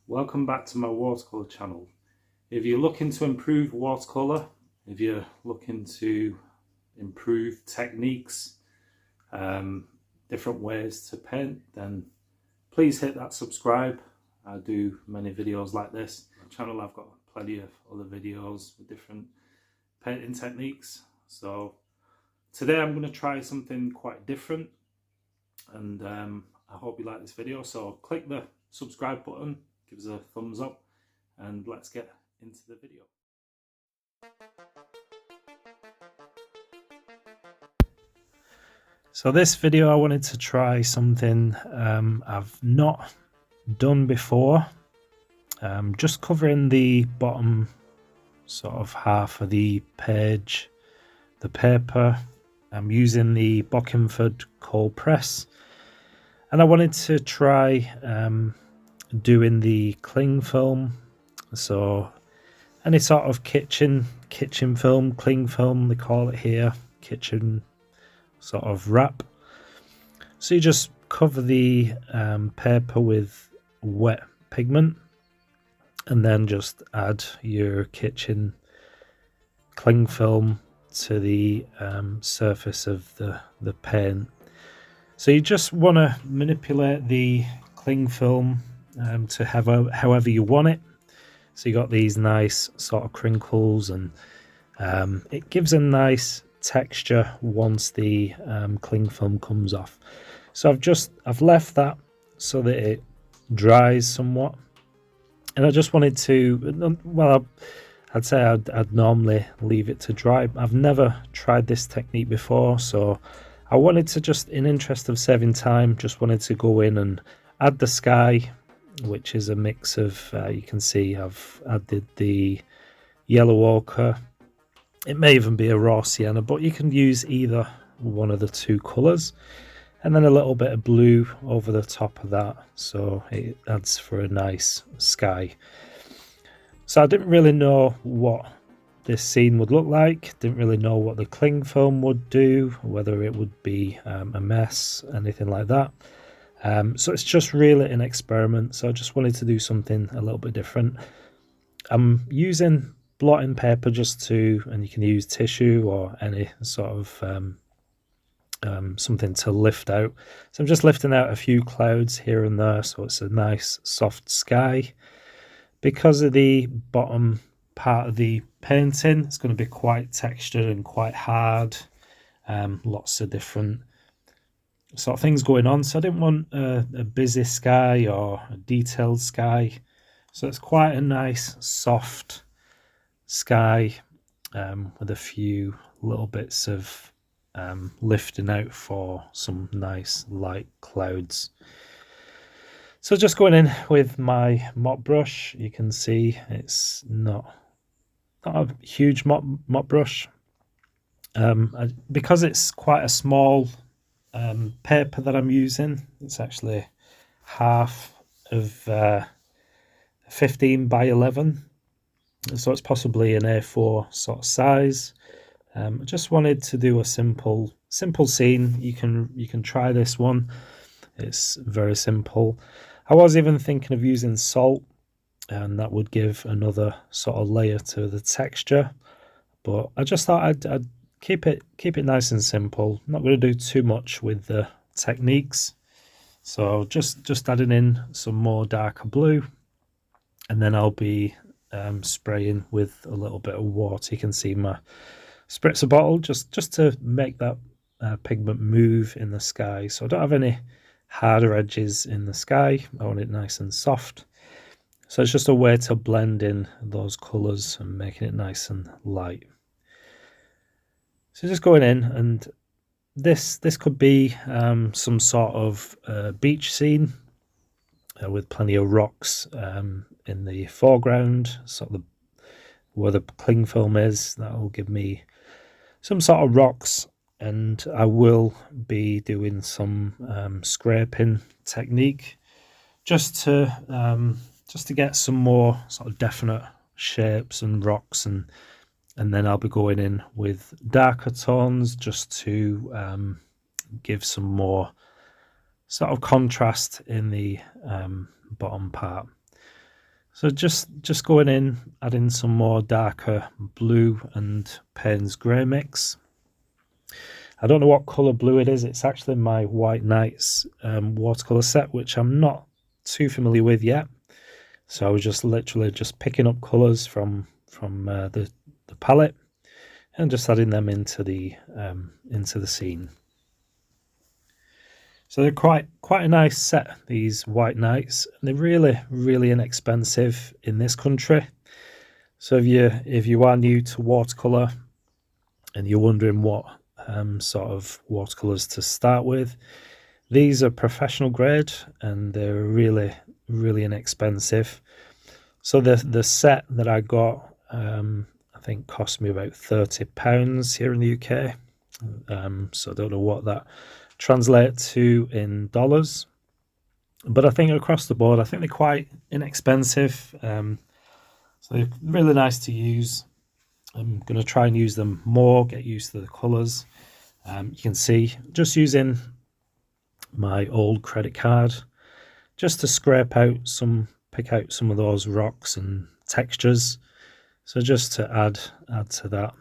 Welcome back to my watercolor channel. If you're looking to improve watercolor, if you're looking to improve techniques, different ways to paint, then please hit that subscribe. I do many videos like this. On my channel I've got plenty of other videos with different painting techniques. So today I'm going to try something quite different, and I hope you like this video. So click the subscribe button, give us a thumbs up, and let's get into the video. So this video I wanted to try something I've not done before, just covering the bottom sort of half of the page, the paper. I'm using the Bockingford cold press, and I wanted to try doing the cling film. So any sort of kitchen film, cling film they call it here, kitchen sort of wrap. So you just cover the paper with wet pigment and then just add your kitchen cling film to the surface of the paint. So you just want to manipulate the cling film to have however you want it. So you got these nice sort of crinkles, and it gives a nice texture once the cling film comes off. So I've left that so that it dries somewhat, and I just wanted to, well, I'd say I'd normally leave it to dry. I've never tried this technique before, so I wanted to, just in interest of saving time, just wanted to go in and add the sky, which is a mix of, you can see I've added the yellow ochre. It may even be a raw sienna, but you can use either one of the two colours. And then a little bit of blue over the top of that, so it adds for a nice sky. So I didn't really know what this scene would look like, didn't really know what the cling film would do, whether it would be a mess, anything like that. So it's just really an experiment, so I just wanted to do something a little bit different. I'm using blotting paper just to, and you can use tissue or any sort of something to lift out. So I'm just lifting out a few clouds here and there, so it's a nice soft sky. Because of the bottom part of the painting, it's going to be quite textured and quite hard, lots of different sort of things going on. So I didn't want a busy sky or a detailed sky, so it's quite a nice soft sky with a few little bits of lifting out for some nice light clouds. So just going in with my mop brush, you can see it's not a huge mop brush, because it's quite a small paper that I'm using. It's actually half of 15 by 11, so it's possibly an A4 sort of size. I just wanted to do a simple scene. You can try this one. It's very simple. I was even thinking of using salt, and that would give another sort of layer to the texture, but I just thought I'd keep it nice and simple. I'm not going to do too much with the techniques, so just adding in some more darker blue, and then I'll be spraying with a little bit of water. You can see my spritzer bottle just to make that pigment move in the sky. So I don't have any harder edges in the sky. I want it nice and soft. So it's just a way to blend in those colours and making it nice and light. So just going in, and this could be some sort of beach scene with plenty of rocks in the foreground, sort of where the cling film is. That will give me some sort of rocks, and I will be doing some scraping technique just to get some more sort of definite shapes and rocks, and then I'll be going in with darker tones just to give some more sort of contrast in the bottom part. So just going in, adding some more darker blue and Payne's grey mix. I don't know what colour blue it is. It's actually my White Nights watercolour set, which I'm not too familiar with yet. So I was just literally just picking up colours from the palette and just adding them into the scene. So they're quite a nice set, these White Nights. They're really inexpensive in this country. So if you are new to watercolour and you're wondering what sort of watercolours to start with, these are professional grade and they're really inexpensive. So the set that I got I think cost me about £30 here in the UK. So I don't know what that translates to in dollars, but I think across the board I think they're quite inexpensive. So they're really nice to use. I'm going to try and use them more, get used to the colours. You can see just using my old credit card just to scrape out pick out some of those rocks and textures. So just to add to that.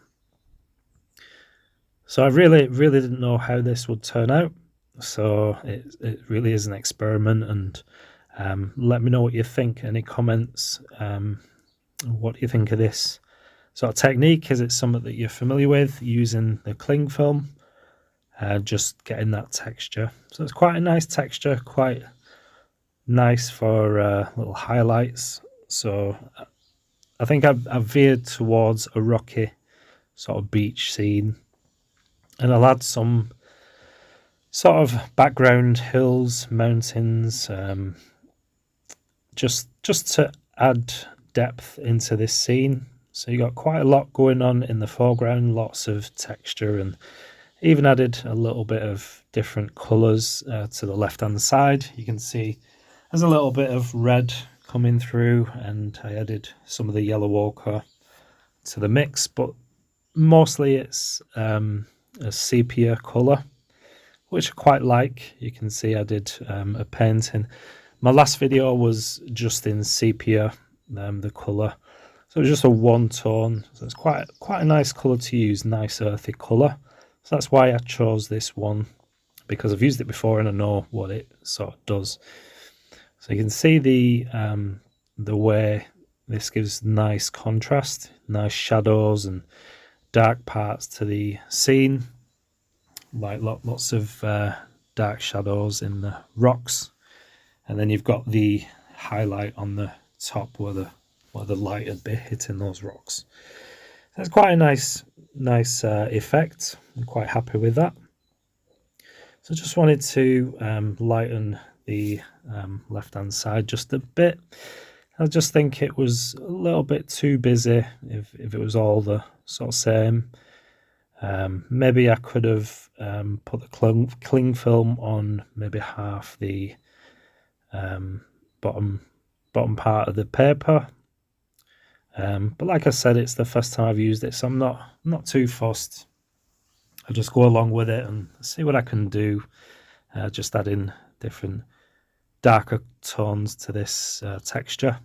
So I really didn't know how this would turn out. So it really is an experiment, and let me know what you think. Any comments? What do you think of this sort of technique? Is it something that you're familiar with, using the cling film? Just getting that texture. So it's quite a nice texture, quite nice for little highlights. So I think I've veered towards a rocky sort of beach scene, and I'll add some sort of background, hills, mountains, just to add depth into this scene. So you got quite a lot going on in the foreground, lots of texture, and even added a little bit of different colours to the left hand side. You can see there's a little bit of red coming through, and I added some of the yellow ochre to the mix, but mostly it's a sepia colour, which I quite like. You can see I did a painting. My last video was just in sepia, the colour, so it's just a one tone. So it's quite a nice colour to use, nice earthy colour. So that's why I chose this one, because I've used it before and I know what it sort of does. So you can see the way this gives nice contrast, nice shadows and dark parts to the scene, like lots of dark shadows in the rocks, and then you've got the highlight on the top where the light would be hitting those rocks. So it's quite a nice effect. I'm quite happy with that. So just wanted to lighten the left hand side just a bit. I just think it was a little bit too busy if it was all the sort of same. Maybe I could have put the cling film on maybe half the bottom part of the paper. But like I said, it's the first time I've used it, so I'm not too fussed. I'll just go along with it and see what I can do. Just adding different darker tones to this texture.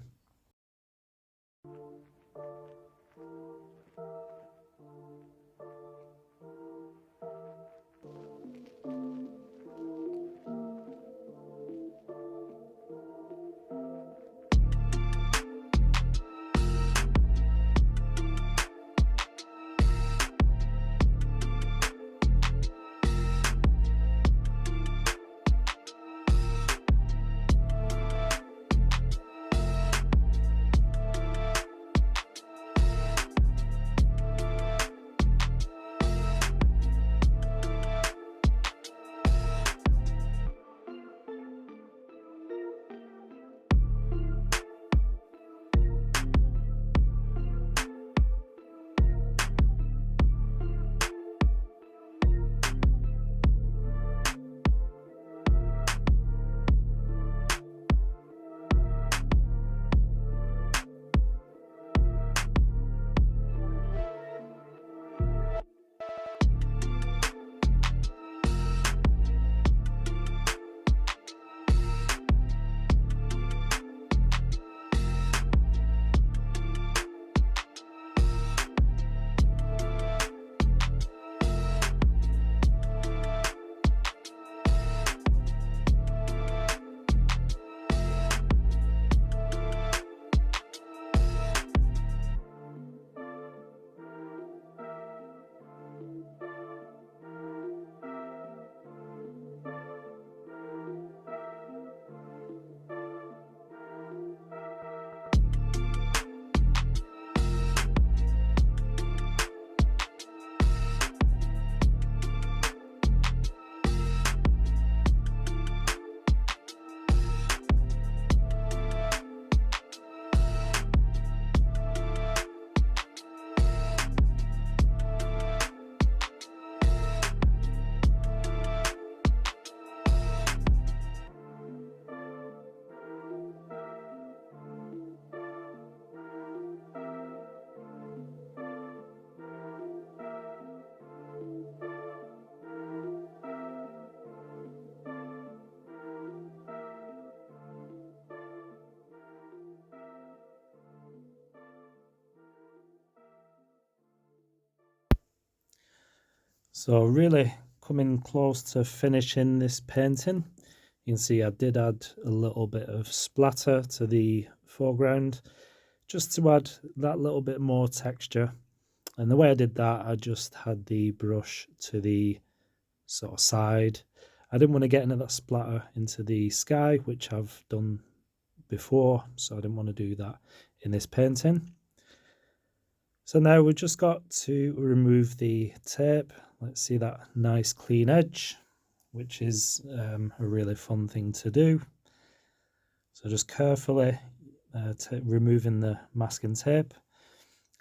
So really coming close to finishing this painting. You can see I did add a little bit of splatter to the foreground just to add that little bit more texture. And the way I did that, I just had the brush to the sort of side. I didn't want to get any of that splatter into the sky, which I've done before, so I didn't want to do that in this painting. So now we've just got to remove the tape. Let's see that nice clean edge, which is a really fun thing to do. So just carefully removing the masking tape.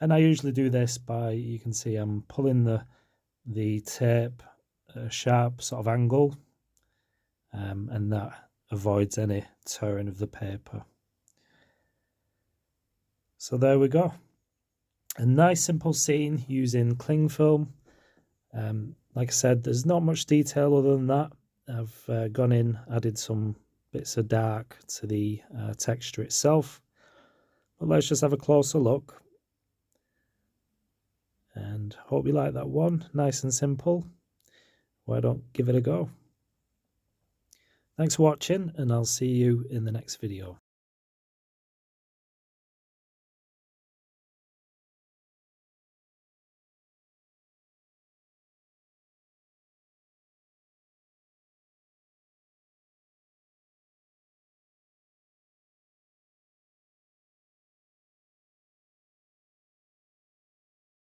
And I usually do this by, you can see I'm pulling the tape at a sharp sort of angle, and that avoids any tearing of the paper. So there we go. A nice simple scene using cling film. Like I said, there's not much detail other than that. I've gone in, added some bits of dark to the texture itself. But let's just have a closer look. And hope you like that one. Nice and simple. Why don't give it a go? Thanks for watching, and I'll see you in the next video.